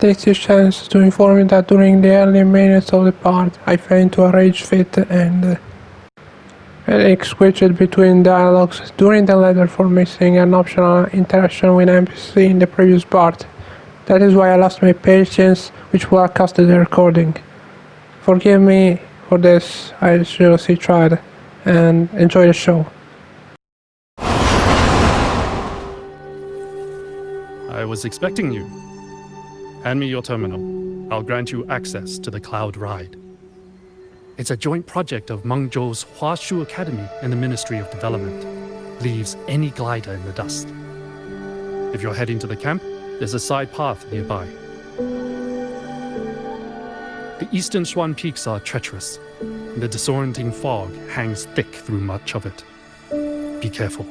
take this chance to inform you that during the early minutes of the part, I fell into a rage fit and switched between dialogues during the letter for missing an optional interaction with NPC in the previous part. That is why I lost my patience, which broadcasted the recording. Forgive me for this, I seriously tried, and enjoy the show. I was expecting you. Hand me your terminal. I'll grant you access to the Cloud Ride. It's a joint project of Mengzhou's Huashu Academy and the Ministry of Development. Leaves any glider in the dust. If you're heading to the camp, there's a side path nearby. The eastern Swan Peaks are treacherous. The disorienting fog hangs thick through much of it. Be careful.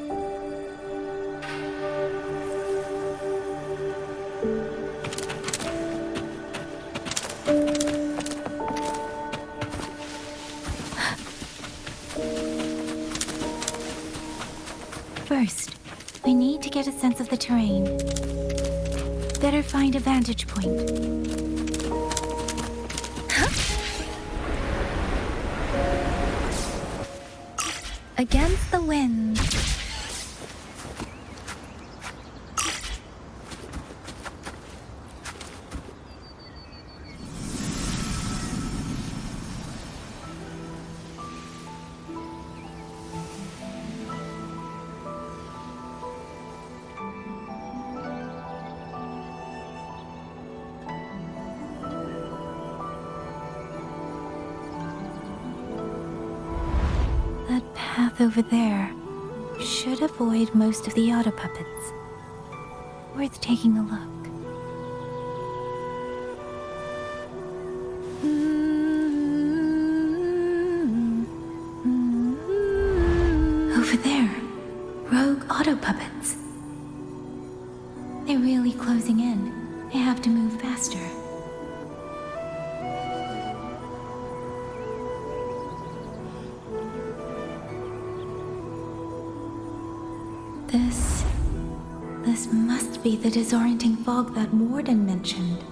First, we need to get a sense of the terrain. Better find a vantage point. Against the wind. That path over there should avoid most of the auto puppets. Worth taking a look. Over there, rogue auto puppets. They're really closing in. I have to move faster. This must be the disorienting fog that Warden mentioned.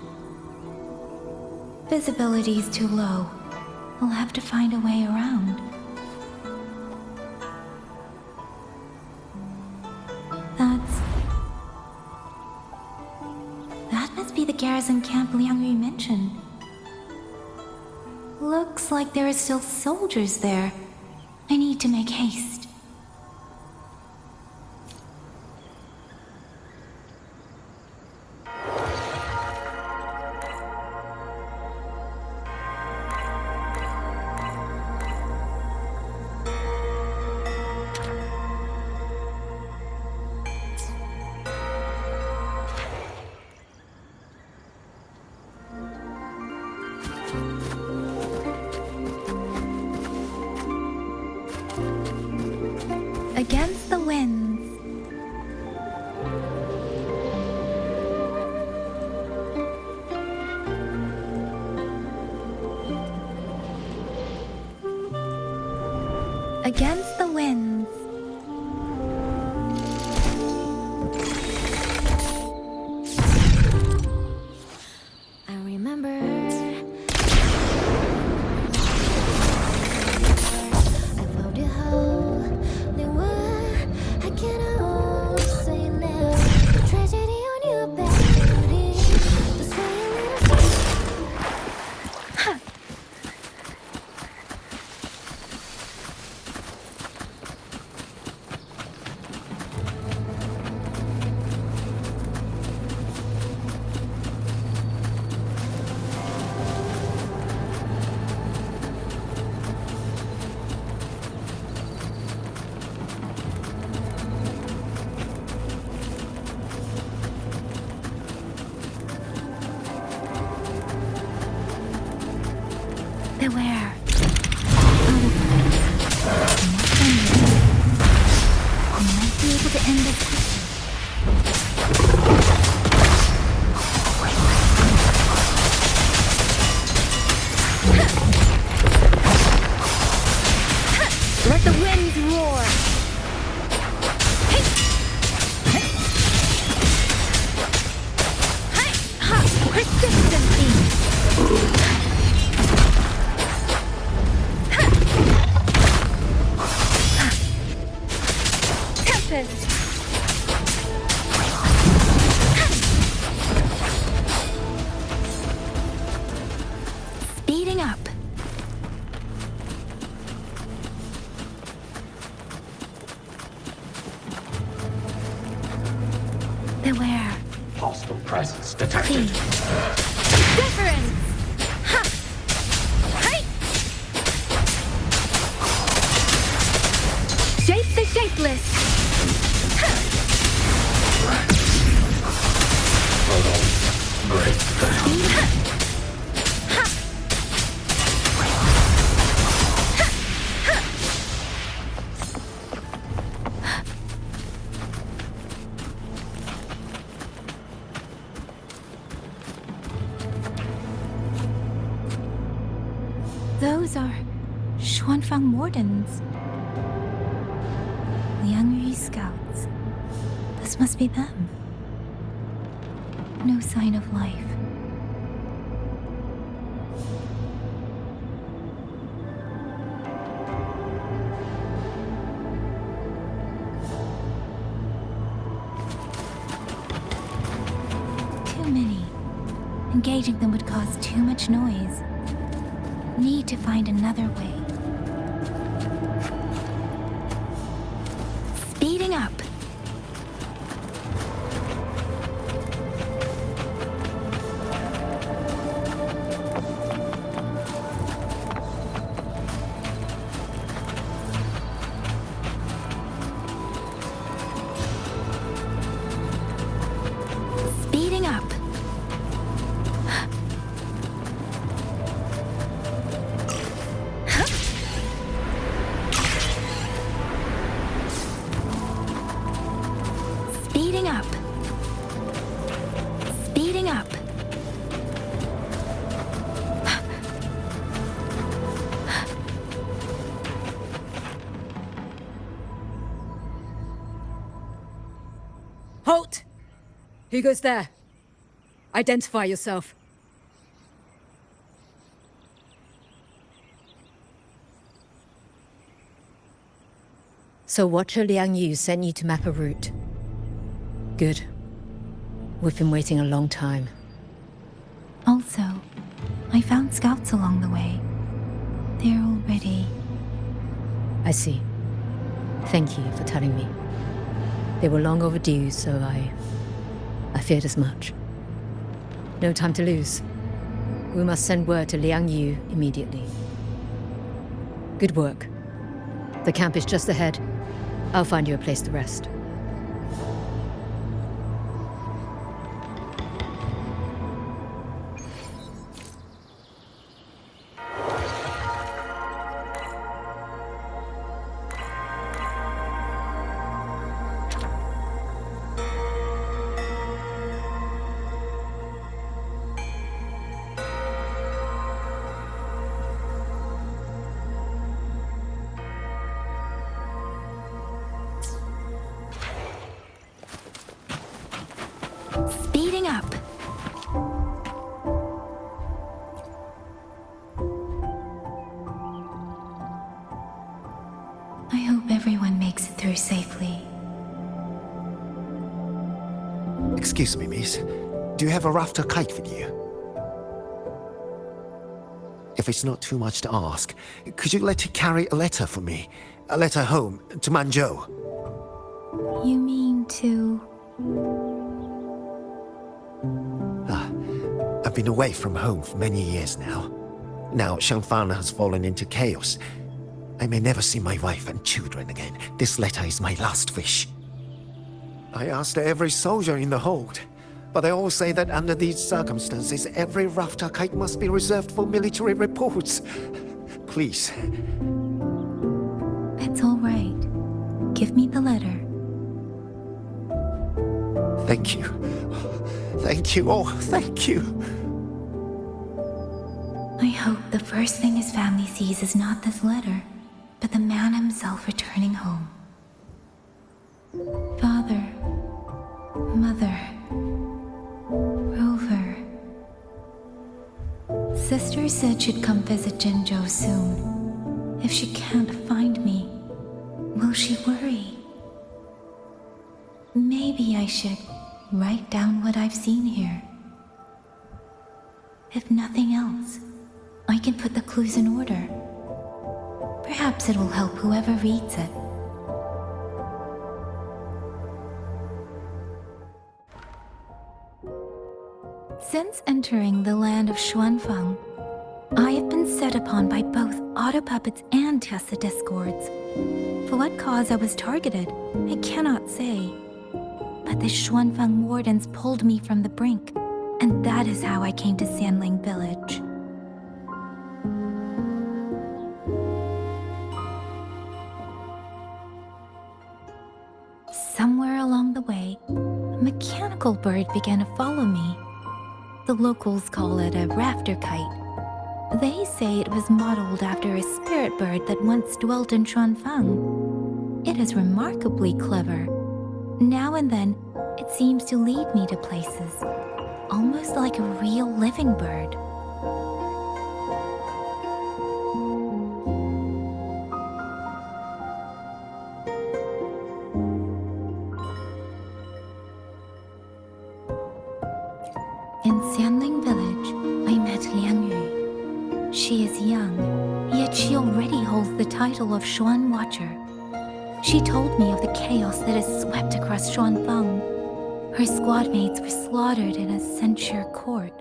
Visibility's too low. We'll have to find a way around. That must be the garrison camp Liang Yu mentioned. Looks like there are still soldiers there. I need to make haste. Against the winds. Against the winds. I remember. Beware. I might be able to end this quickly. Let the winds roar. Hey! Hey! Ha! Quick! Beware. Hostile presence detected. Please. Difference! Ha! Hey! Shape the shapeless! Great. Those are Xuanfang Wardens. Liang Yu's scouts. This must be them. No sign of life. Too many. Engaging them would cause too much noise. Need to find another way. Speeding up. Speeding up. Speeding up. Speeding up. Halt! Who goes there? Identify yourself. So Watcher Liang Yu sent you to map a route. Good. We've been waiting a long time. Also, I found scouts along the way. They're already... I see. Thank you for telling me. They were long overdue, so I feared as much. No time to lose. We must send word to Liang Yu immediately. Good work. The camp is just ahead. I'll find you a place to rest. Speeding up. I hope everyone makes it through safely. Excuse me, miss. Do you have a rafter kite with you? If it's not too much to ask, could you let it carry a letter for me? A letter home, to Mengzhou. You mean to... I've been away from home for many years now. Now Shangfang has fallen into chaos. I may never see my wife and children again. This letter is my last wish. I asked every soldier in the hold, but they all say that under these circumstances, every rafter kite must be reserved for military reports. Please. It's all right. Give me the letter. Thank you. Thank you. Oh, thank you. I hope the first thing his family sees is not this letter, but the man himself returning home. Father, Mother, Rover. Sister said she'd come visit Mengzhou soon. If she can't find me, will she worry? Maybe I should write down what I've seen here. If nothing else, I can put the clues in order. Perhaps it will help whoever reads it. Since entering the land of Xuanfeng, I have been set upon by both autopuppets and Tessa discords. For what cause I was targeted, I cannot say. But the Xuanfeng wardens pulled me from the brink, and that is how I came to Sanling village. Somewhere along the way, a mechanical bird began to follow me. The locals call it a rafter kite. They say it was modeled after a spirit bird that once dwelt in Xuanfeng. It is remarkably clever. Now and then, it seems to lead me to places, almost like a real living bird. In Sanling village, I met Liang Yu. She is young, yet she already holds the title of Xuan Watcher. She told me of the chaos that has swept across Xuanfeng. Her squad mates were slaughtered in a censure court.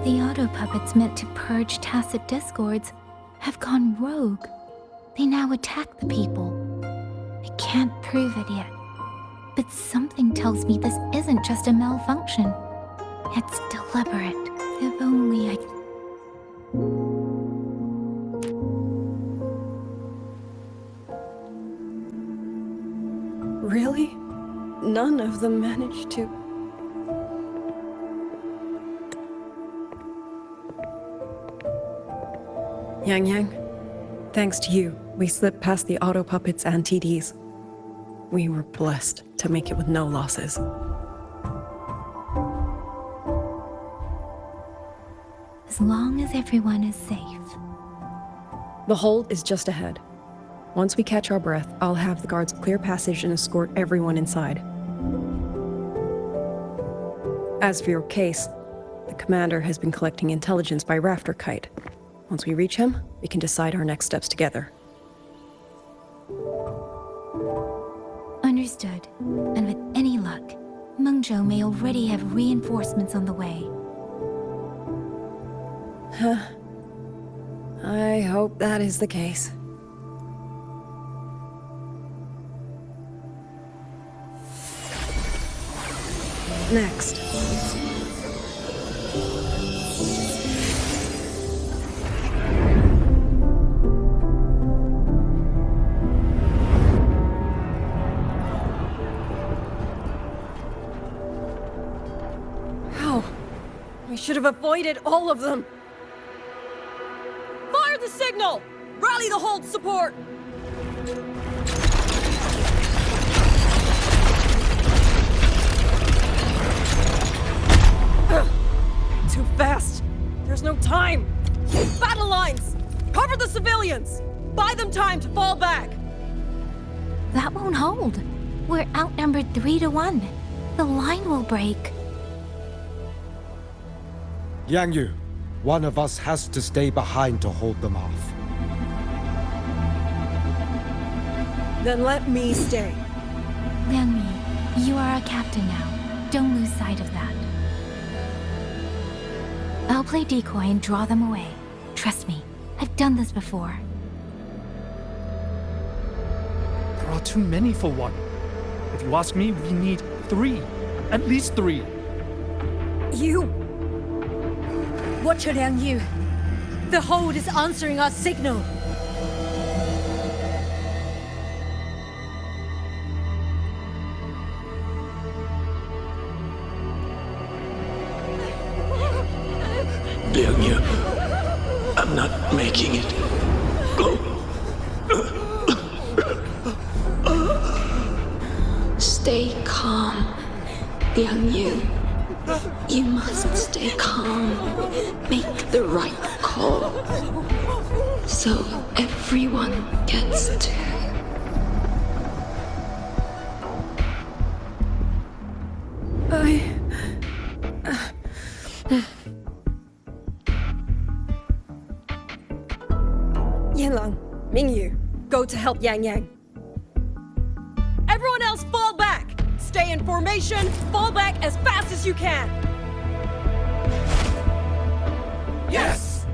The auto-puppets meant to purge tacit discords have gone rogue. They now attack the people. I can't prove it yet, but something tells me this isn't just a malfunction. It's deliberate. If only I... Really? None of them managed to... Yang, thanks to you, we slipped past the auto puppets and TDs. We were blessed to make it with no losses. As long as everyone is safe. The hold is just ahead. Once we catch our breath, I'll have the guards clear passage and escort everyone inside. As for your case, the commander has been collecting intelligence by Rafter Kite. Once we reach him, we can decide our next steps together. Understood. And with any luck, Mengzhou may already have reinforcements on the way. I hope that is the case. Next. We should have avoided all of them. Fire the signal! Rally the hold support! Too fast! There's no time! Battle lines! Cover the civilians! Buy them time to fall back! That won't hold. We're outnumbered 3-1. The line will break. Yang Yu, one of us has to stay behind to hold them off. Then let me stay. Liang Yu, you are a captain now. Don't lose sight of that. I'll play decoy and draw them away. Trust me, I've done this before. There are too many for one. If you ask me, we need 3. At least 3. You! Watch her, Liang Yu. The hold is answering our signal. Liang Yu, I'm not making it. Go. Stay calm, Liang Yu. You must stay calm. Make the right call. So everyone gets to. Yanlang, Mingyu, go to help Yang Yang. Everyone else fall back! Stay in formation, fall back as fast as you can! Yes!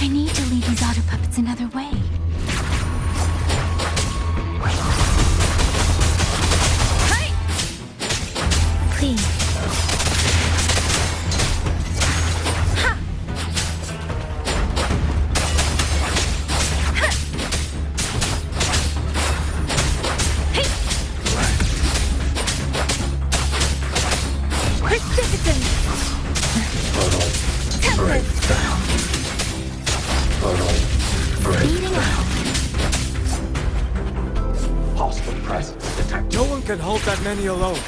I need to lead these auto puppets another way. Hey! Please. No one can hold that many alone.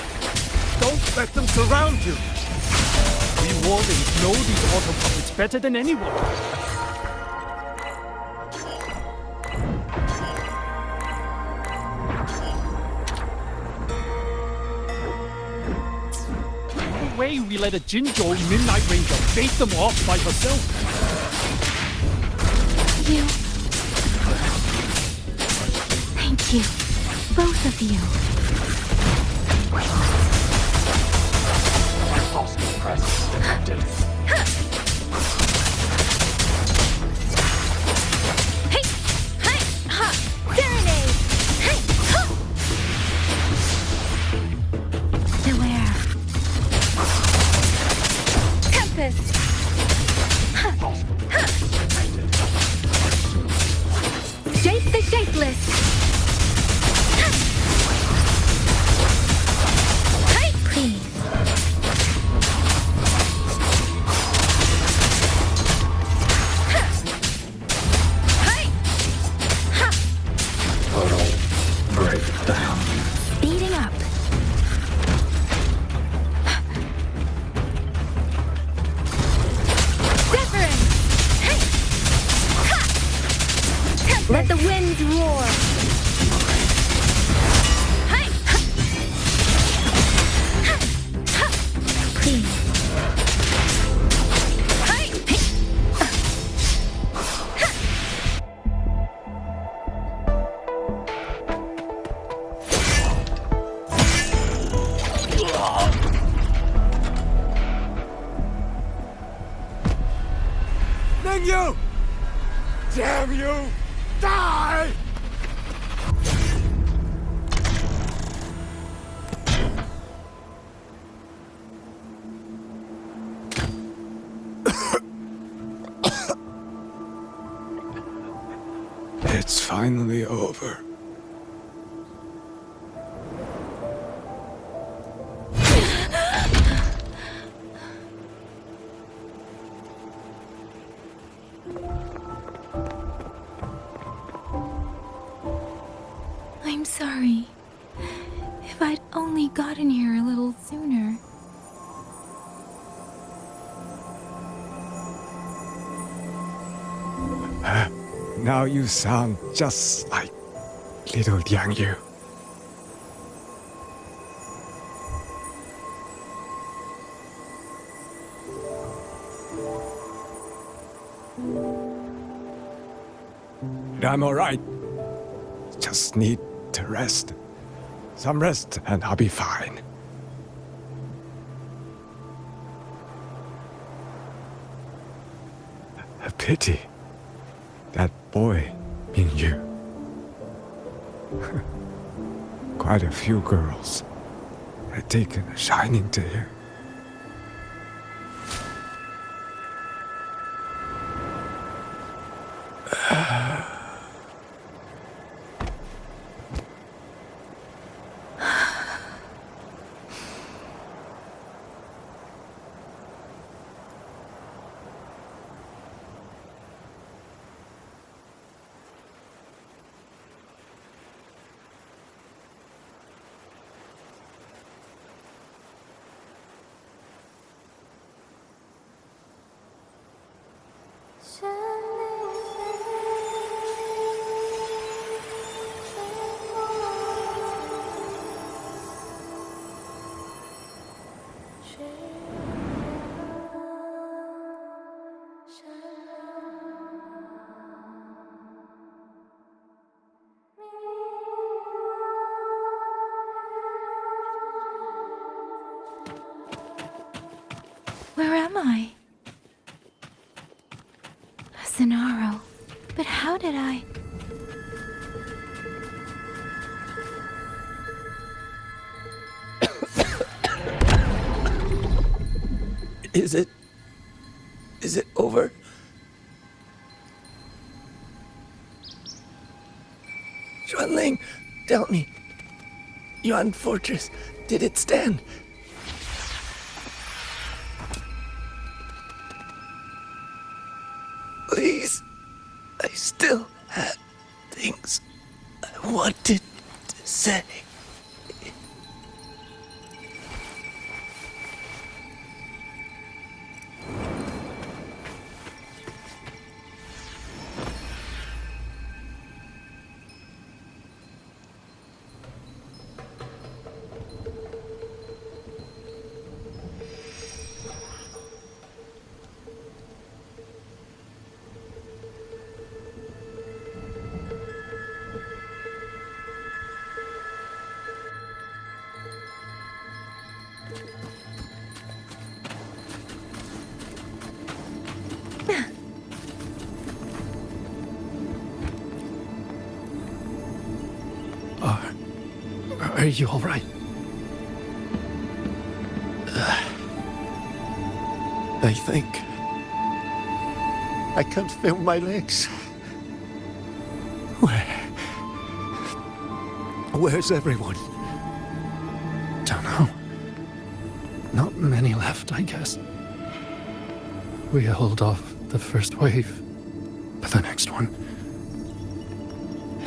Don't let them surround you. We wardens know these auto puppets better than anyone. No way we let a Jinzhou Midnight Ranger bait them off by herself. You. Thank you. Both of you. Hostile presence detected. Hey! Hey! Ha! Serenade! Hey! Ha! Beware. Tempest! Ha! Ha! Shape the shapeless! Please. Portal breakdown. Speeding up. Wuthering. Hey. Ha. Let the winds roar. Hey. Please. Hey. Mengzhou! Damn you! Die! It's finally over. I'm sorry. If I'd only gotten here a little sooner. Now you sound just like little Yang Yu. I'm alright. Just need to rest. Some rest and I'll be fine. A pity. That boy, Mingyu. Quite a few girls had taken a shining to him. Where am I? Cenaro. But how did I... Is it over? Xuanling, tell me. Yuan Fortress, did it stand? Please, I still had things I wanted to say. Are you all right? I think... I can't feel my legs. Where's everyone? Don't know. Not many left, I guess. We held off the first wave, but the next one...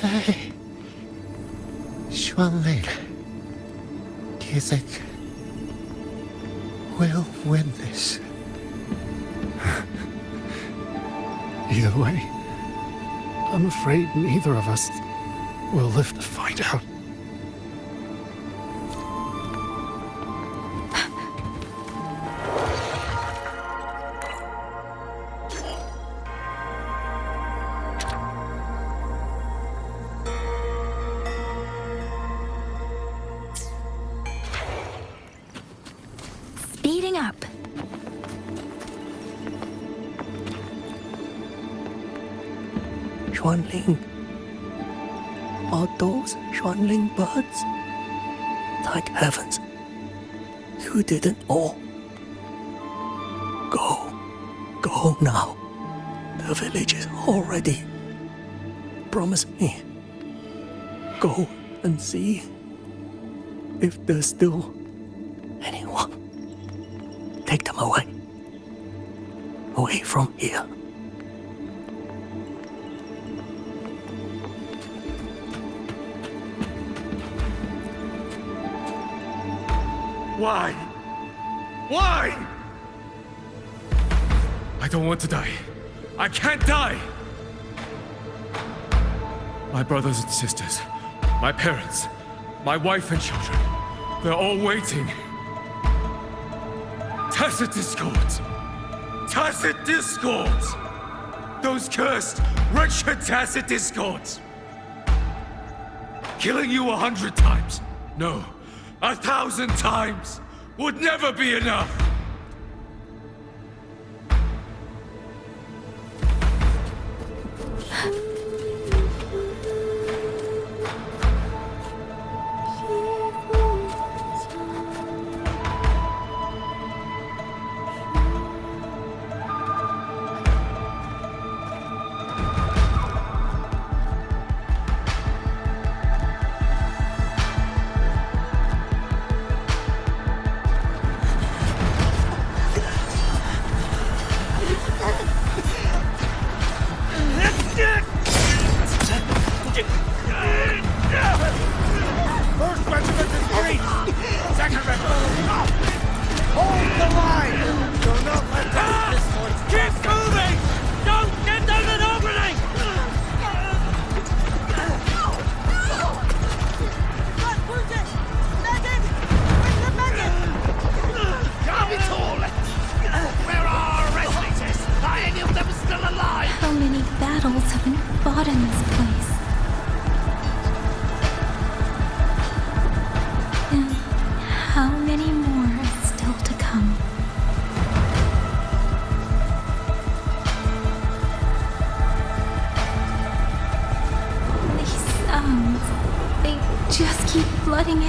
Hey... Xuanling... Do you think... we'll win this? Either way, I'm afraid neither of us will live to find out. Speeding up. Xuanling. Are those Xuanling birds? Thank heavens. You didn't all. Go now. The village is all ready. Promise me. Go and see if there's still anyone. Take them away. Away from here. Why? Why? I don't want to die. I can't die! My brothers and sisters, my parents, my wife and children, they're all waiting. Tacit discords! Tacit discords! Those cursed, wretched tacit discords! Killing you 100 times, no, 1,000 times, would never be enough!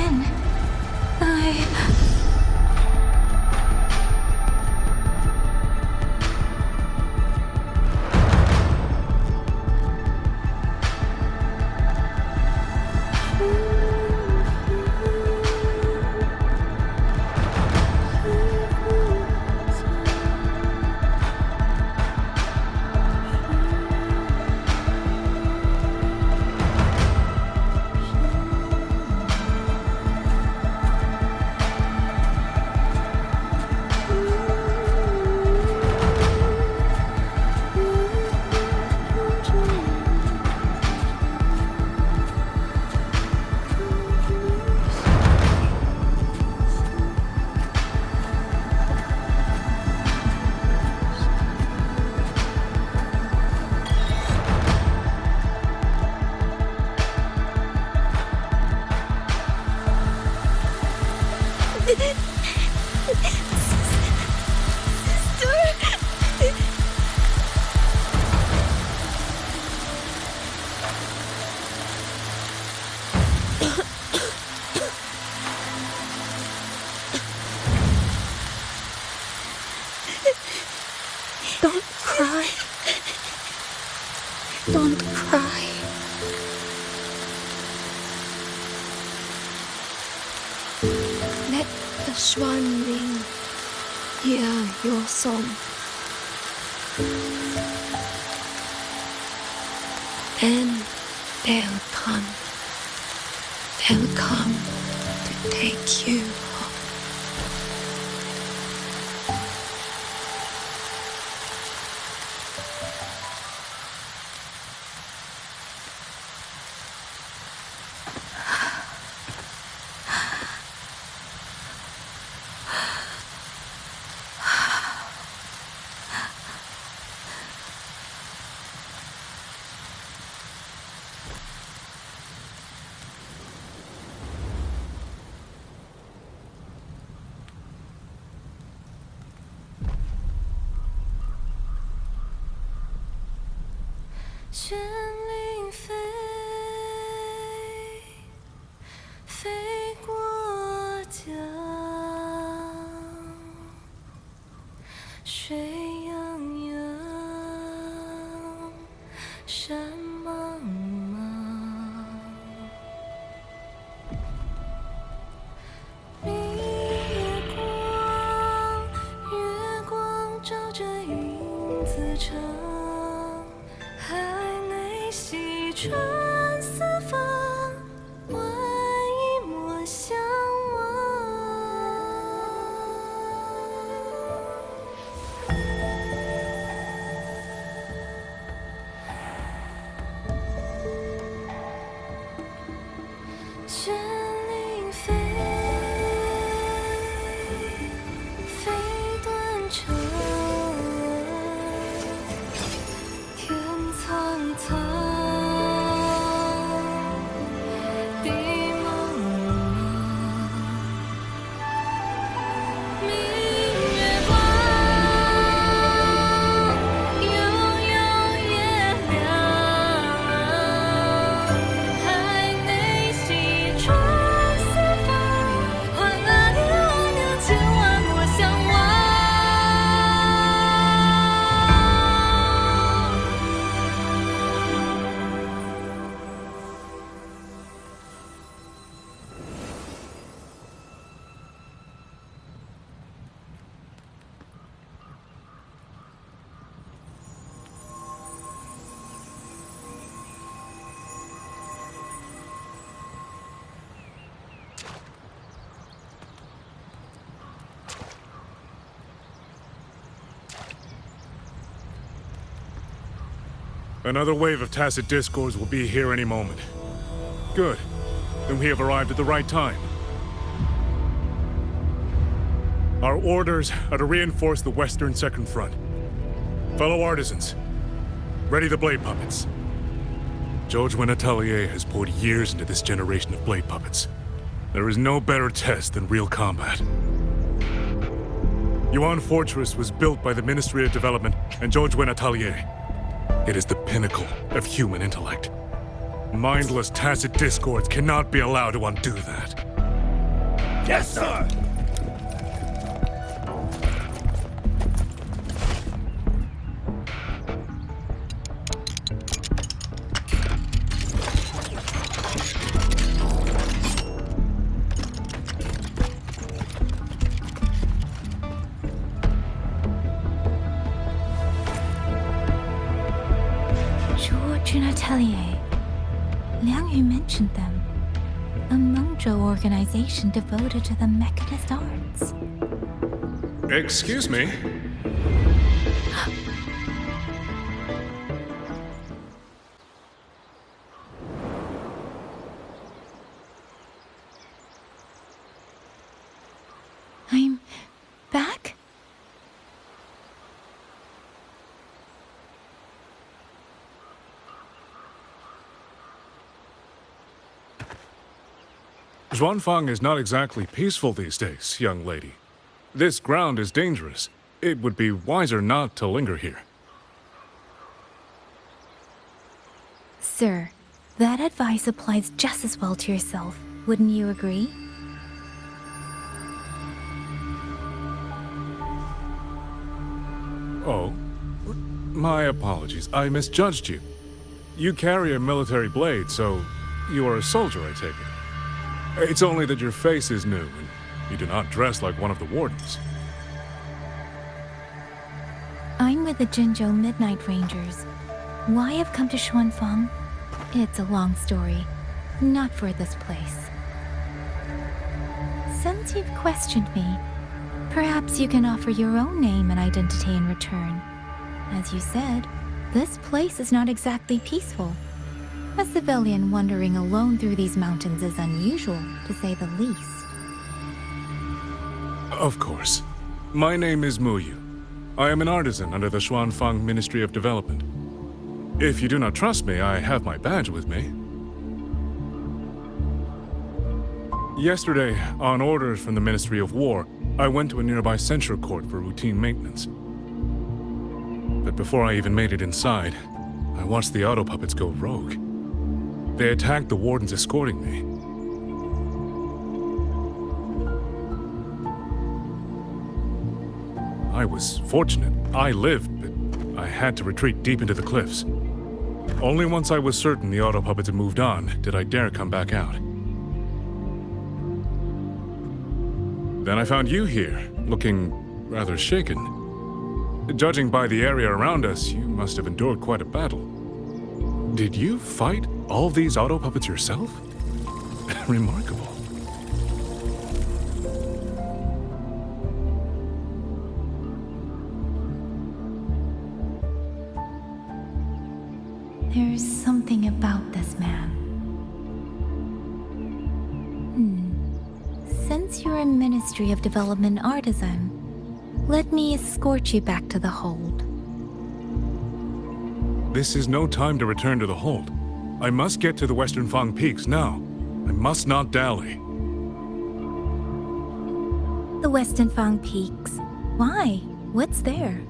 in. Don't cry. Don't cry. Let the swan ring. Hear your song. Then they'll come. They'll come to take you home. Another wave of tacit discords will be here any moment. Good. Then we have arrived at the right time. Our orders are to reinforce the western second front. Fellow artisans, ready the blade puppets. Zhou Atelier has poured years into this generation of blade puppets. There is no better test than real combat. Yuan Fortress was built by the Ministry of Development and Zhou Atelier. It is the pinnacle of human intellect. Mindless, tacit discords cannot be allowed to undo that. Yes, sir! George and Atelier. Liang Yu mentioned them. A Mengzhou organization devoted to the mechanist arts. Excuse me? I'm back? Xuanfang is not exactly peaceful these days, young lady. This ground is dangerous. It would be wiser not to linger here. Sir, that advice applies just as well to yourself. Wouldn't you agree? Oh? My apologies. I misjudged you. You carry a military blade, so you are a soldier, I take it. It's only that your face is new, and you do not dress like one of the wardens. I'm with the Jinzhou Midnight Rangers. Why I've come to Xuanfang? It's a long story. Not for this place. Since you've questioned me, perhaps you can offer your own name and identity in return. As you said, this place is not exactly peaceful. A civilian wandering alone through these mountains is unusual, to say the least. Of course. My name is Muyu. I am an artisan under the Xuanfang Ministry of Development. If you do not trust me, I have my badge with me. Yesterday, on orders from the Ministry of War, I went to a nearby censure court for routine maintenance. But before I even made it inside, I watched the auto puppets go rogue. They attacked the wardens escorting me. I was fortunate. I lived, but I had to retreat deep into the cliffs. Only once I was certain the auto puppets had moved on did I dare come back out. Then I found you here, looking rather shaken. Judging by the area around us, you must have endured quite a battle. Did you fight all these auto puppets yourself? Remarkable. There's something about this man. Since you're a Ministry of Development artisan, let me escort you back to the hold. This is no time to return to the hold. I must get to the Western Fang Peaks now. I must not dally. The Western Fang Peaks. Why? What's there?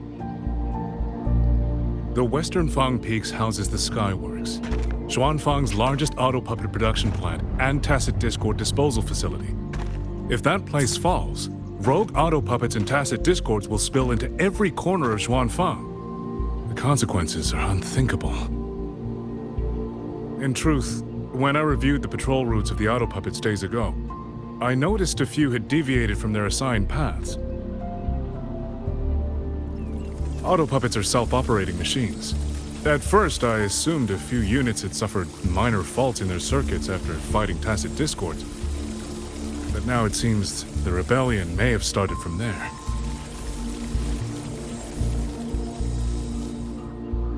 The Western Fang Peaks houses the Skyworks, Xuanfang's largest auto puppet production plant and tacit discord disposal facility. If that place falls, rogue auto puppets and tacit discords will spill into every corner of Xuanfang. The consequences are unthinkable. In truth, when I reviewed the patrol routes of the auto puppets days ago, I noticed a few had deviated from their assigned paths. Auto puppets are self-operating machines. At first, I assumed a few units had suffered minor faults in their circuits after fighting tacit discords. But now it seems the rebellion may have started from there.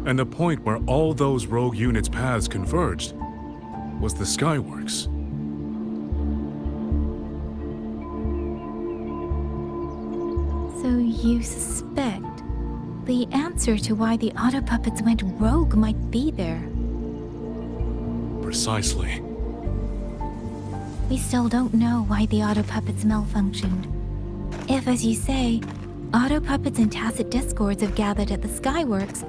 And the point where all those rogue units' paths converged was the Skyworks. So you suspect the answer to why the auto puppets went rogue might be there? Precisely. We still don't know why the auto puppets malfunctioned. If, as you say, auto puppets and tacit discords have gathered at the Skyworks,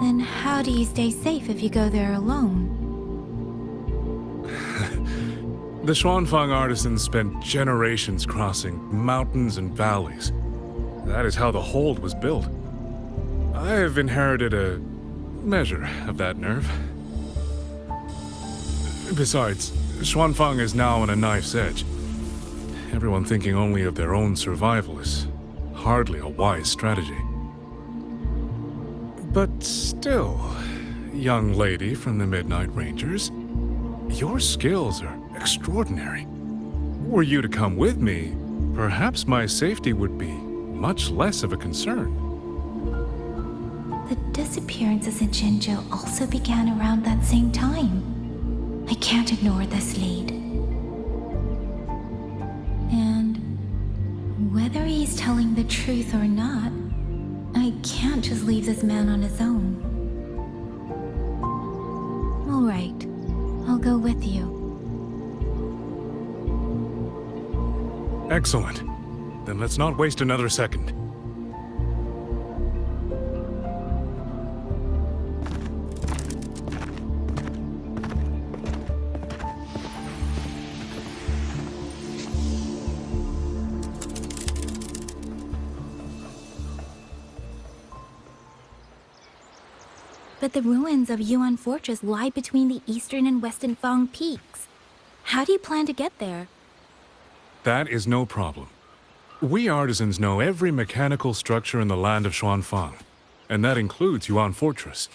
then how do you stay safe if you go there alone? The Xuanfang artisans spent generations crossing mountains and valleys. That is how the hold was built. I have inherited a measure of that nerve. Besides, Xuanfang is now on a knife's edge. Everyone thinking only of their own survival is hardly a wise strategy. But still, young lady from the Midnight Rangers, your skills are extraordinary. Were you to come with me, perhaps my safety would be much less of a concern. The disappearances in Mengzhou also began around that same time. I can't ignore this lead. And whether he's telling the truth or not, I can't just leave this man on his own. All right, I'll go with you. Excellent. Then let's not waste another second. But the ruins of Yuan Fortress lie between the eastern and western Fang peaks. How do you plan to get there? That is no problem. We artisans know every mechanical structure in the land of Xuanfang, and that includes Yuan Fortress.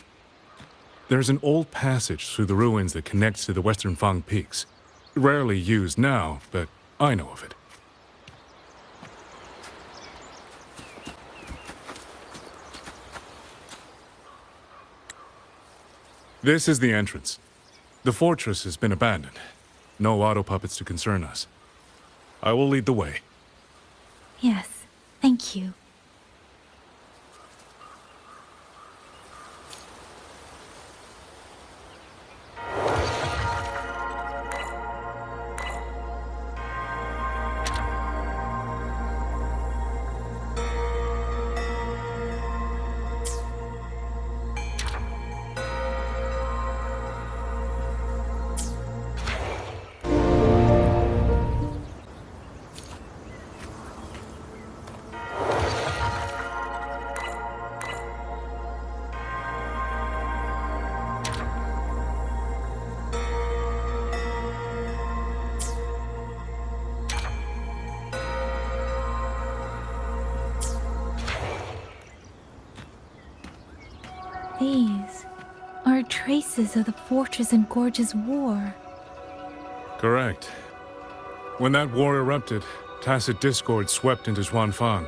There's an old passage through the ruins that connects to the western Fang peaks. Rarely used now, but I know of it. This is the entrance. The fortress has been abandoned. No auto puppets to concern us. I will lead the way. Yes, thank you. These are traces of the Fortress and Gorge's war. Correct. When that war erupted, tacit discord swept into Xuanfang.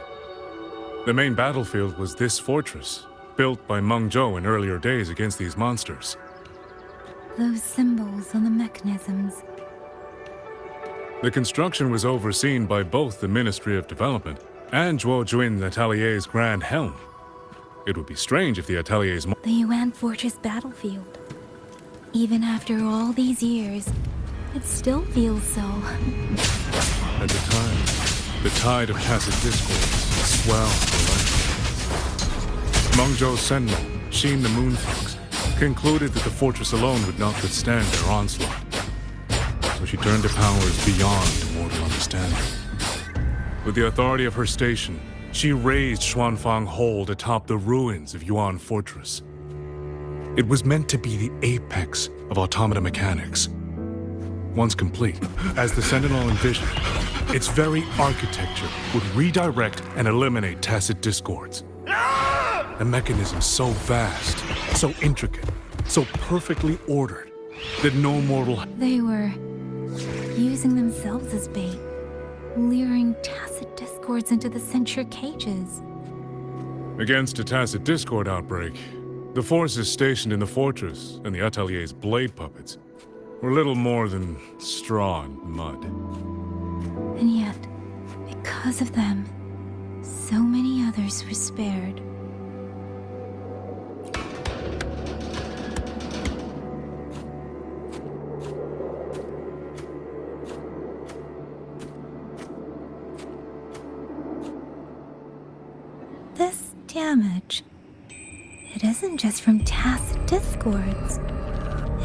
The main battlefield was this fortress, built by Mengzhou in earlier days against these monsters. Those symbols on the mechanisms. The construction was overseen by both the Ministry of Development and Zhuo Jun's Atelier's Grand Helm. It would be strange if the Atelier's... The Yuan Fortress battlefield. Even after all these years, it still feels so. At the time, the tide of tacit discord swelled relentlessly. Mengzhou's sentinel, Sheen the Moonfox, concluded that the fortress alone would not withstand their onslaught. So she turned to powers beyond mortal understanding. With the authority of her station, she raised Xuanfang Hold atop the ruins of Yuan Fortress. It was meant to be the apex of automata mechanics. Once complete, as the Sentinel envisioned, its very architecture would redirect and eliminate tacit discords. A mechanism so vast, so intricate, so perfectly ordered, that no mortal... They were using themselves as bait, luring tacit discords into the censure cages. Against a tacit discord outbreak, the forces stationed in the fortress and the Atelier's blade puppets were little more than straw and mud. And yet, because of them, so many others were spared. This damage, it isn't just from tacit discords.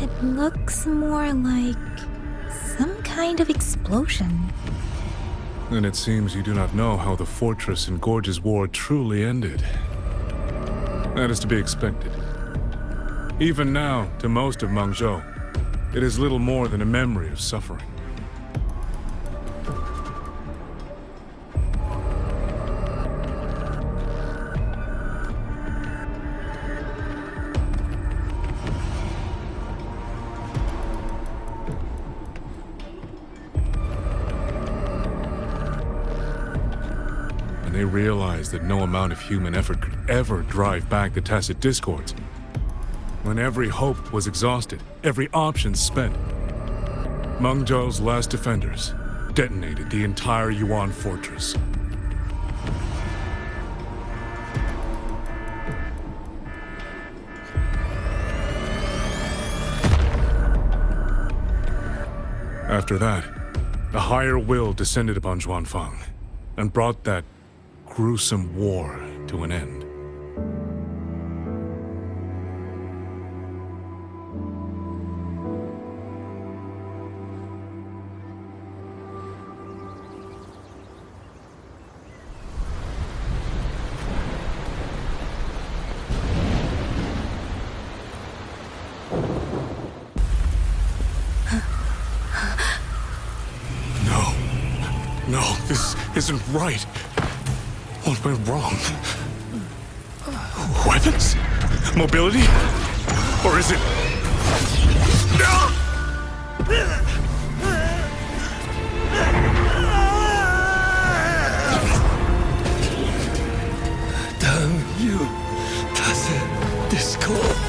It looks more like Some kind of explosion. Then it seems you do not know how the Fortress and Gorge's War truly ended. That is to be expected. Even now, to most of Mengzhou, it is little more than a memory of suffering. They realized that no amount of human effort could ever drive back the tacit discords. When every hope was exhausted, every option spent, Mengzhou's last defenders detonated the entire Yuan fortress. After that, a higher will descended upon Zhuanfang and brought that gruesome war to an end. No, this isn't right. What went wrong? Weapons? Mobility? Or is it... Damn you, tacit discord.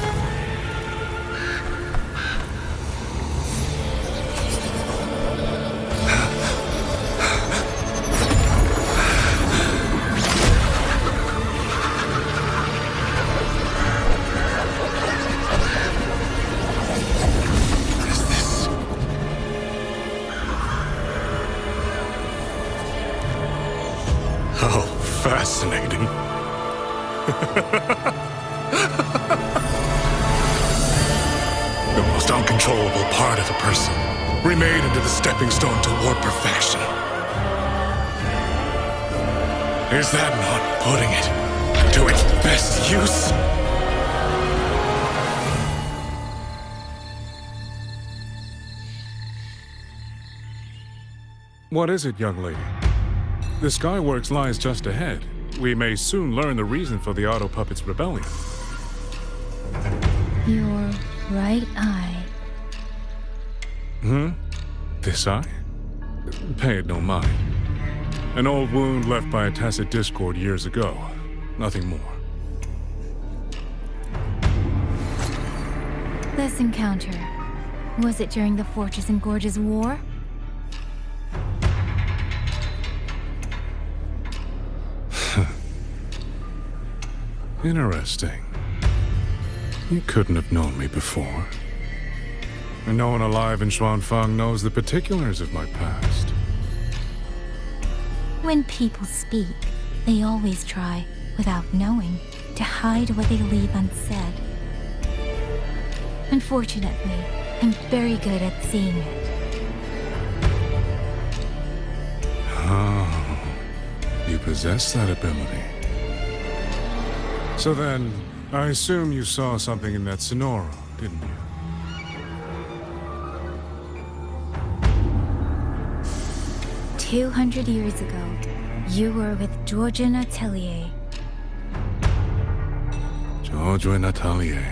How fascinating. The most uncontrollable part of a person, remade into the stepping stone toward perfection. Is that not putting it to its best use? What is it, young lady? The Skyworks lies just ahead. We may soon learn the reason for the Auto Puppet's rebellion. Your right eye. This eye? Pay it no mind. An old wound left by a tacit discord years ago. Nothing more. This encounter, was it during the Fortress and Gorge's War? Interesting. You couldn't have known me before. And no one alive in Zhuanfang knows the particulars of my past. When people speak, they always try, without knowing, to hide what they leave unsaid. Unfortunately, I'm very good at seeing it. Oh, you possess that ability. So then, I assume you saw something in that Sonoro, didn't you? 200 years ago, you were with Georgia Atelier. Georgia Atelier.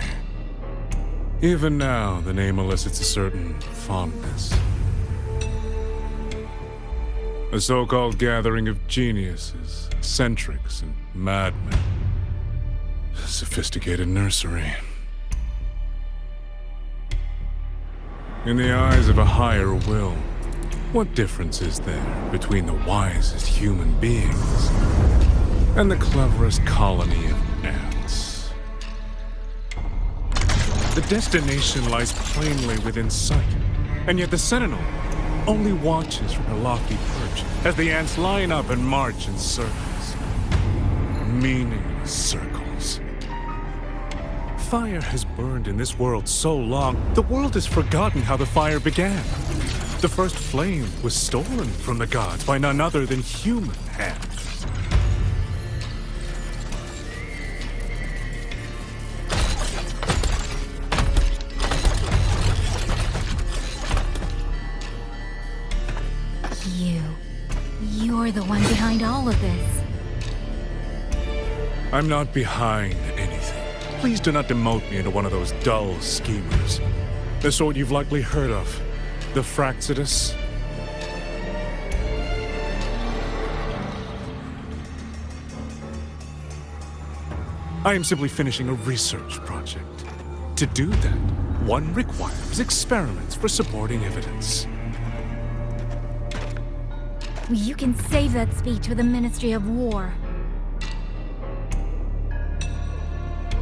Even now, the name elicits a certain fondness. A so-called gathering of geniuses, eccentrics, and madmen. A sophisticated nursery. In the eyes of a higher will, what difference is there between the wisest human beings and the cleverest colony of ants? The destination lies plainly within sight, and yet the Sentinel only watches from her lofty perch as the ants line up and march in circles. Meaningless circles. Fire has burned in this world so long, the world has forgotten how the fire began. The first flame was stolen from the gods by none other than human hands. You're the one behind all of this. I'm not behind anything. Please do not demote me into one of those dull schemers. The sort you've likely heard of. The Fraxidus. I am simply finishing a research project. To do that, one requires experiments for supporting evidence. You can save that speech for the Ministry of War.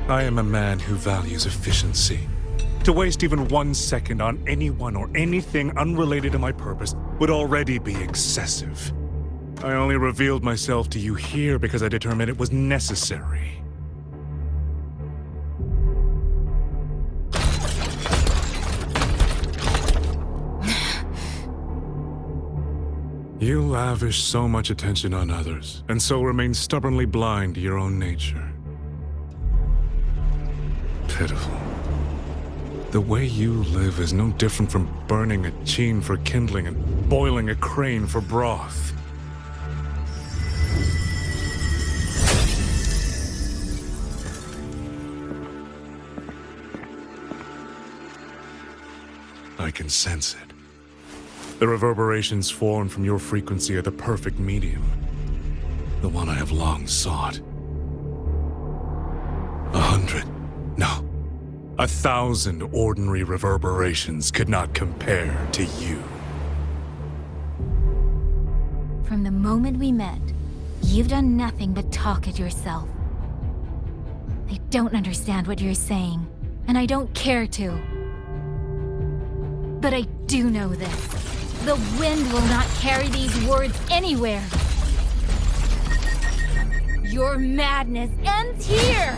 I am a man who values efficiency. To waste even 1 second on anyone or anything unrelated to my purpose would already be excessive. I only revealed myself to you here because I determined it was necessary. You lavish so much attention on others, and so remain stubbornly blind to your own nature. Pitiful. The way you live is no different from burning a cheen for kindling and boiling a crane for broth. I can sense it. The reverberations formed from your frequency are the perfect medium. The one I have long sought. 100, no, 1,000 ordinary reverberations could not compare to you. From the moment we met, you've done nothing but talk at yourself. I don't understand what you're saying, and I don't care to. But I do know this. The wind will not carry these words anywhere. Your madness ends here!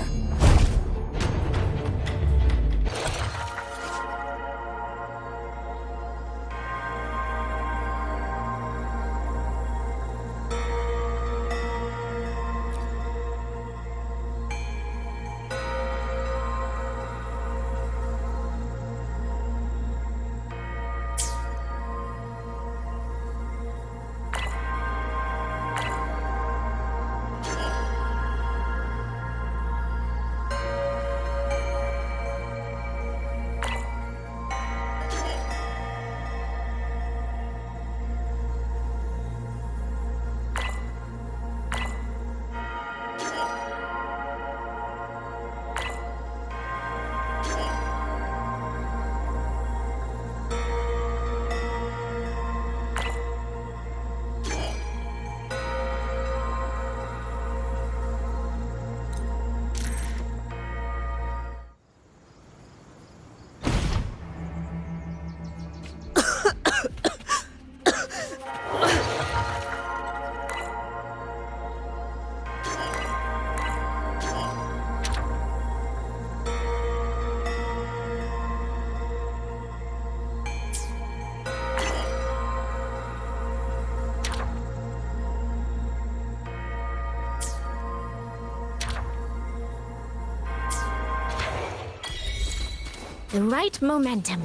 The right momentum.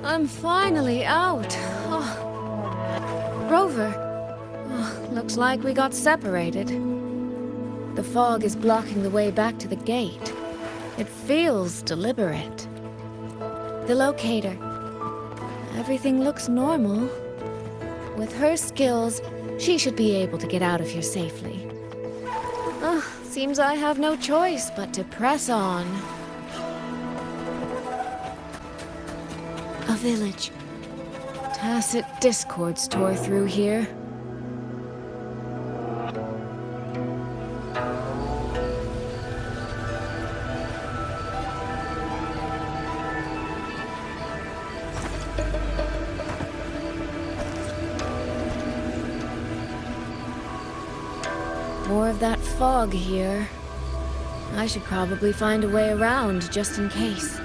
I'm finally out. Oh. Rover. Oh, looks like we got separated. The fog is blocking the way back to the gate. It feels deliberate. The locator. Everything looks normal. With her skills, she should be able to get out of here safely. Seems I have no choice but to press on. A village. Tacit discords tore through here. More of that fog here. I should probably find a way around just in case.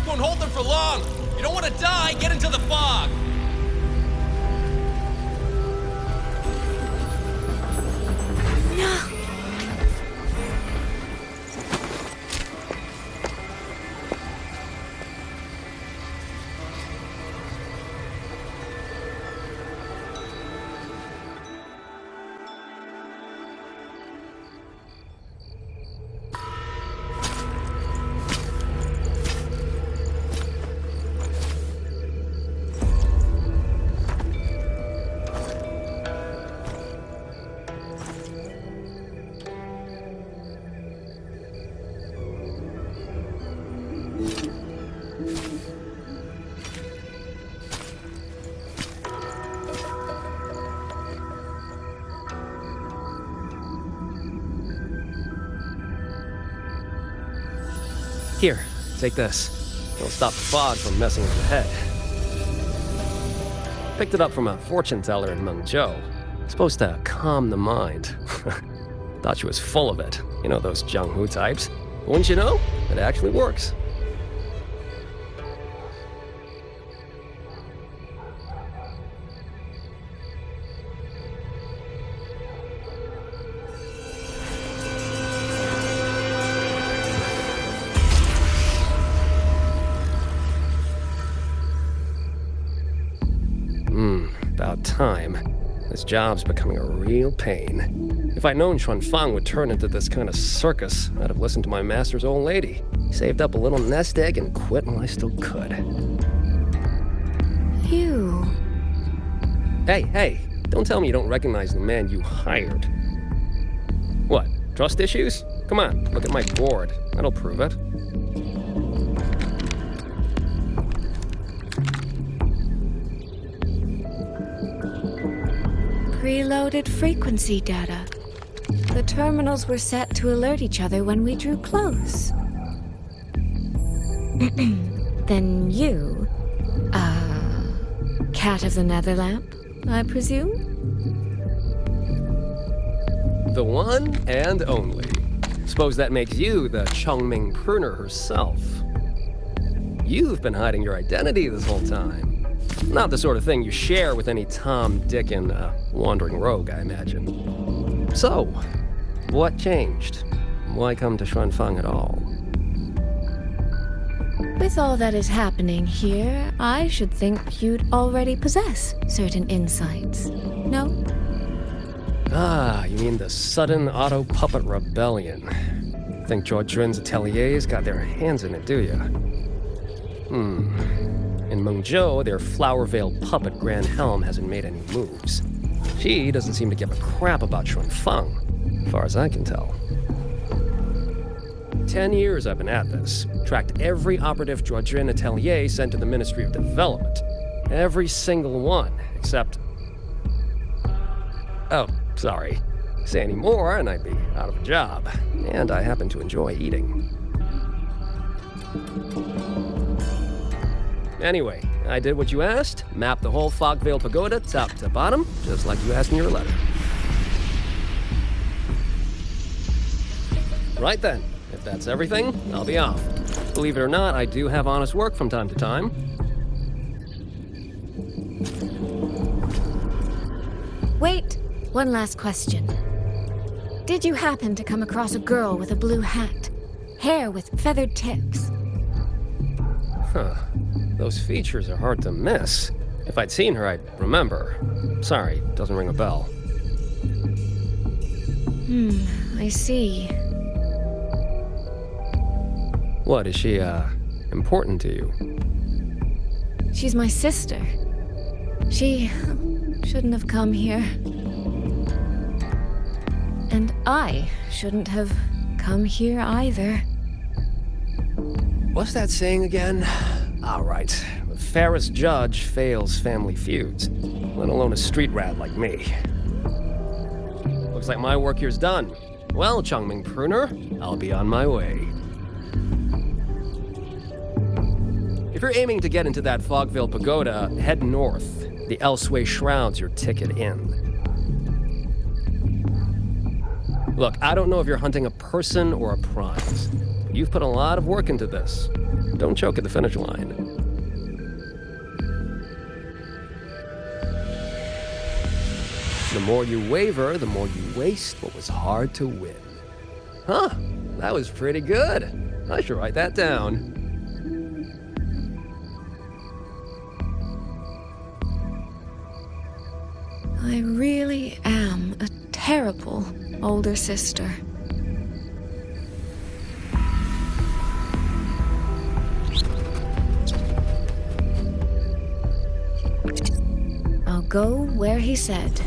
won't hold them for long. You don't want to die, get into the fog. No. Here, take this. It'll stop the fog from messing with your head. Picked it up from a fortune teller in Mengzhou. It's supposed to calm the mind. Thought she was full of it. You know those Jianghu types. But wouldn't you know? It actually works. About time. This job's becoming a real pain. If I'd known Xuanfang would turn into this kind of circus, I'd have listened to my master's old lady. Saved up a little nest egg and quit while I still could. You. Hey, don't tell me you don't recognize the man you hired. What, trust issues? Come on, look at my board. That'll prove it. Preloaded frequency data. The terminals were set to alert each other when we drew close. Then you, cat of the Netherlamp, I presume? The one and only. Suppose that makes you the Chongming pruner herself. You've been hiding your identity this whole time. Not the sort of thing you share with any Tom, Dick, and wandering rogue, I imagine. So, what changed? Why come to Xuanfang at all? With all that is happening here, I should think you'd already possess certain insights. No? Ah, you mean the sudden auto puppet rebellion. Think Zhuojuan's ateliers got their hands in it, do you? In Mengzhou, their Flower Veil puppet Grand Helm hasn't made any moves. She doesn't seem to give a crap about Xuanfang, as far as I can tell. 10 years I've been at this. Tracked every operative Zhuojuan atelier sent to the Ministry of Development. Every single one, except... Oh, sorry. Say any more and I'd be out of a job. And I happen to enjoy eating. Anyway, I did what you asked, mapped the whole Fogvale Pagoda top to bottom, just like you asked in your letter. Right then, if that's everything, I'll be off. Believe it or not, I do have honest work from time to time. Wait, one last question. Did you happen to come across a girl with a blue hat? Hair with feathered tips? Huh. Those features are hard to miss. If I'd seen her, I'd remember. Sorry, doesn't ring a bell. I see. What, is she, important to you? She's my sister. She shouldn't have come here. And I shouldn't have come here either. What's that saying again? All right. The fairest judge fails family feuds, let alone a street rat like me. Looks like my work here's done. Well, Chongming Pruner, I'll be on my way. If you're aiming to get into that Fogvale Pagoda, head north. The Elseway Shroud's your ticket in. Look, I don't know if you're hunting a person or a prize. You've put a lot of work into this. don't choke at the finish line. The more you waver, the more you waste what was hard to win. Huh, that was pretty good. I should write that down. I really am a terrible older sister. I'll go where he said.